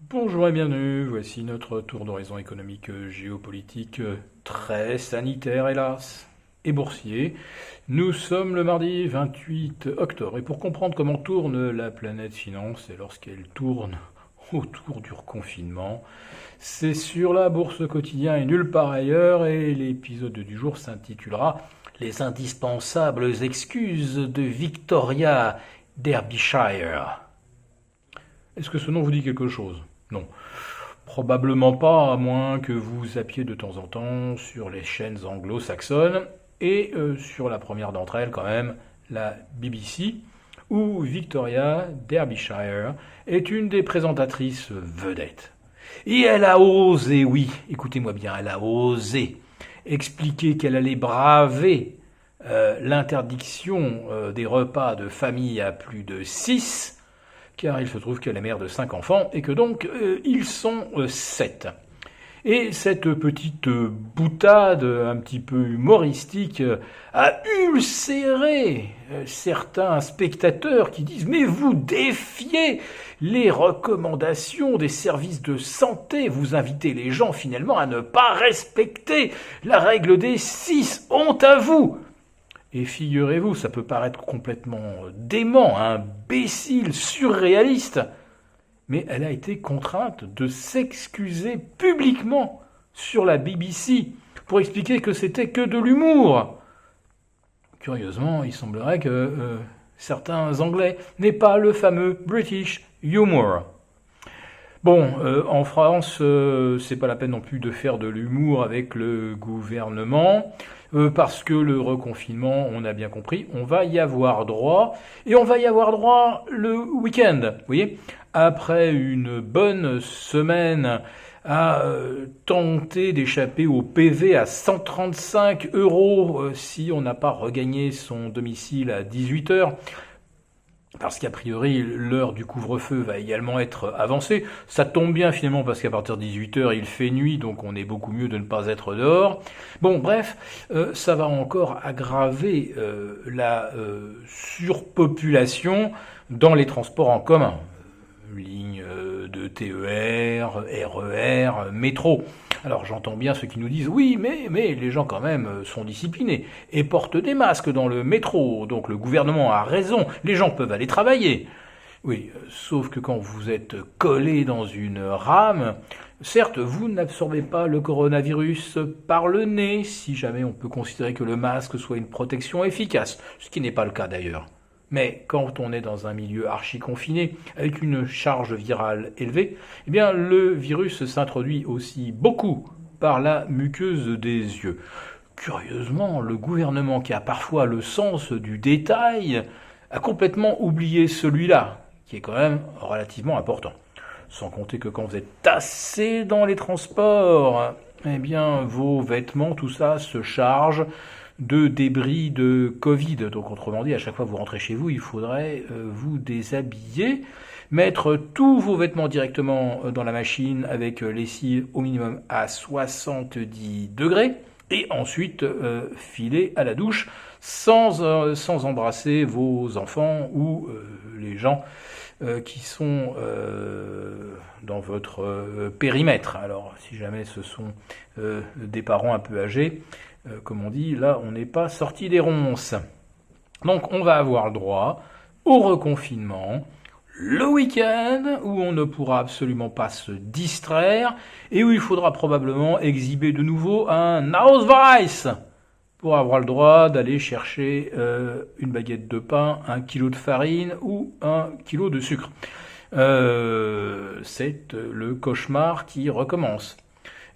Bonjour et bienvenue, voici notre tour d'horizon économique, géopolitique, très sanitaire hélas, et boursier. Nous sommes le mardi 28 octobre et pour comprendre comment tourne la planète finance et lorsqu'elle tourne autour du reconfinement, c'est sur la bourse quotidien et nulle part ailleurs et l'épisode du jour s'intitulera Les indispensables excuses de Victoria Derbyshire. Est-ce que ce nom vous dit quelque chose? Non. Probablement pas, à moins que vous zappiez de temps en temps sur les chaînes anglo-saxonnes, et sur la première d'entre elles quand même, la BBC, où Victoria Derbyshire est une des présentatrices vedettes. Et elle a osé, oui, écoutez-moi bien, elle a osé expliquer qu'elle allait braver l'interdiction des repas de famille à plus de 6, car il se trouve qu'elle est mère de 5 enfants et que donc ils sont 7. Et cette petite boutade un petit peu humoristique a ulcéré certains spectateurs qui disent « Mais vous défiez les recommandations des services de santé, vous invitez les gens finalement à ne pas respecter la règle des 6, honte à vous !» Et figurez-vous, ça peut paraître complètement dément, imbécile, surréaliste, mais elle a été contrainte de s'excuser publiquement sur la BBC pour expliquer que c'était que de l'humour. Curieusement, il semblerait que certains Anglais n'aient pas le fameux British humor. Bon, en France, c'est pas la peine non plus de faire de l'humour avec le gouvernement, parce que le reconfinement, on a bien compris, on va y avoir droit, et on va y avoir droit le week-end, vous voyez. Après une bonne semaine à tenter d'échapper au PV à 135 € si on n'a pas regagné son domicile à 18 heures, parce qu'a priori, l'heure du couvre-feu va également être avancée. Ça tombe bien finalement parce qu'à partir de 18h, il fait nuit, donc on est beaucoup mieux de ne pas être dehors. Bon, bref, ça va encore aggraver la surpopulation dans les transports en commun. Lignes de TER, RER, métro. Alors j'entends bien ceux qui nous disent oui, mais les gens quand même sont disciplinés et portent des masques dans le métro, donc le gouvernement a raison, les gens peuvent aller travailler. Oui, sauf que quand vous êtes collé dans une rame, certes, vous n'absorbez pas le coronavirus par le nez, si jamais on peut considérer que le masque soit une protection efficace, ce qui n'est pas le cas d'ailleurs. Mais quand on est dans un milieu archi-confiné, avec une charge virale élevée, eh bien le virus s'introduit aussi beaucoup par la muqueuse des yeux. Curieusement, le gouvernement, qui a parfois le sens du détail, a complètement oublié celui-là, qui est quand même relativement important. Sans compter que quand vous êtes tassé dans les transports, eh bien vos vêtements, tout ça se charge de débris de Covid. Donc autrement dit, à chaque fois que vous rentrez chez vous, il faudrait vous déshabiller, mettre tous vos vêtements directement dans la machine avec lessive au minimum à 70 degrés, et ensuite filer à la douche sans embrasser vos enfants ou les gens qui sont dans votre périmètre. Alors si jamais ce sont des parents un peu âgés, comme on dit, là, on n'est pas sorti des ronces. Donc, on va avoir le droit au reconfinement, le week-end, où on ne pourra absolument pas se distraire, et où il faudra probablement exhiber de nouveau un Ausweis pour avoir le droit d'aller chercher une baguette de pain, 1 kilo de farine ou 1 kilo de sucre. C'est le cauchemar qui recommence.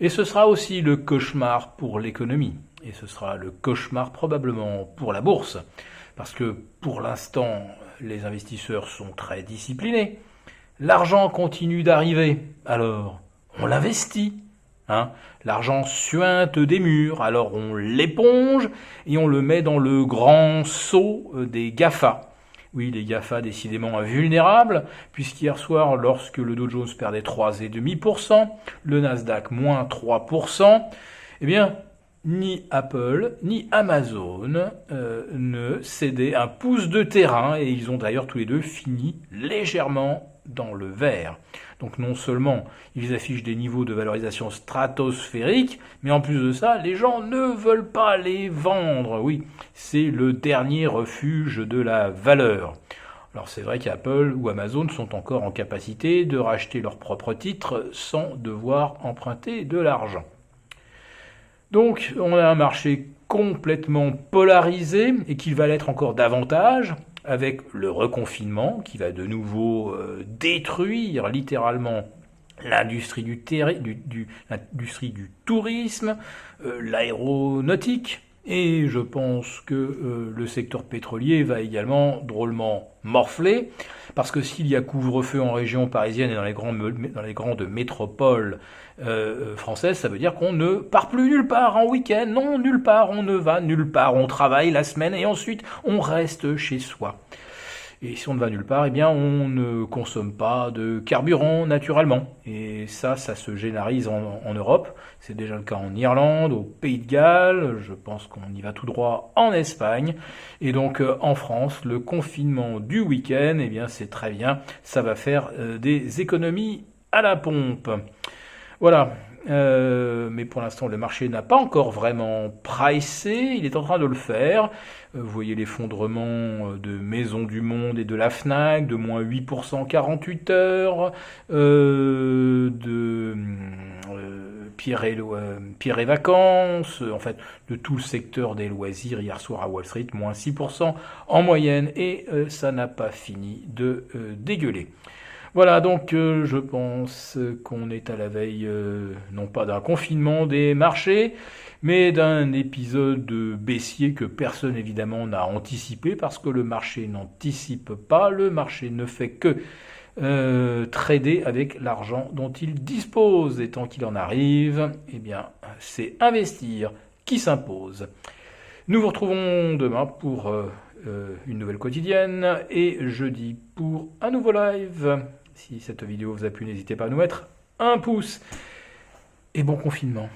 Et ce sera aussi le cauchemar pour l'économie. Et ce sera le cauchemar probablement pour la bourse. Parce que pour l'instant, les investisseurs sont très disciplinés. L'argent continue d'arriver. Alors, on l'investit. L'argent suinte des murs. Alors, on l'éponge et on le met dans le grand seau des GAFA. Oui, les GAFA décidément invulnérables, puisqu'hier soir, lorsque le Dow Jones perdait 3,5%, le Nasdaq moins 3%, eh bien, ni Apple, ni Amazon ne cédaient un pouce de terrain, et ils ont d'ailleurs tous les deux fini légèrement dans le vert. Donc non seulement ils affichent des niveaux de valorisation stratosphériques, mais en plus de ça, les gens ne veulent pas les vendre. Oui, c'est le dernier refuge de la valeur. Alors c'est vrai qu'Apple ou Amazon sont encore en capacité de racheter leurs propres titres sans devoir emprunter de l'argent. Donc on a un marché complètement polarisé et qui va l'être encore davantage avec le reconfinement qui va de nouveau détruire littéralement l'industrie l'industrie du tourisme, l'aéronautique, et je pense que le secteur pétrolier va également drôlement morfler, parce que s'il y a couvre-feu en région parisienne et dans les grandes métropoles françaises, ça veut dire qu'on ne part plus nulle part en week-end. Non, nulle part, on ne va nulle part. On travaille la semaine et ensuite on reste chez soi. Et si on ne va nulle part, eh bien, on ne consomme pas de carburant naturellement. Et ça se généralise en Europe. C'est déjà le cas en Irlande, au Pays de Galles. Je pense qu'on y va tout droit en Espagne. Et donc, en France, le confinement du week-end, eh bien, c'est très bien. Ça va faire des économies à la pompe. Voilà. Mais pour l'instant, le marché n'a pas encore vraiment pricé. Il est en train de le faire. Vous voyez l'effondrement de Maison du Monde et de la Fnac, de moins 8% en 48 heures, de Pierre et Vacances, en fait, de tout le secteur des loisirs hier soir à Wall Street, moins 6% en moyenne, et ça n'a pas fini de dégueuler. Voilà, donc je pense qu'on est à la veille, non pas d'un confinement des marchés, mais d'un épisode baissier que personne évidemment n'a anticipé, parce que le marché n'anticipe pas, le marché ne fait que trader avec l'argent dont il dispose, et tant qu'il en arrive, eh bien, c'est investir qui s'impose. Nous vous retrouvons demain pour une nouvelle quotidienne, et jeudi pour un nouveau live. Si cette vidéo vous a plu, n'hésitez pas à nous mettre un pouce. Et bon confinement.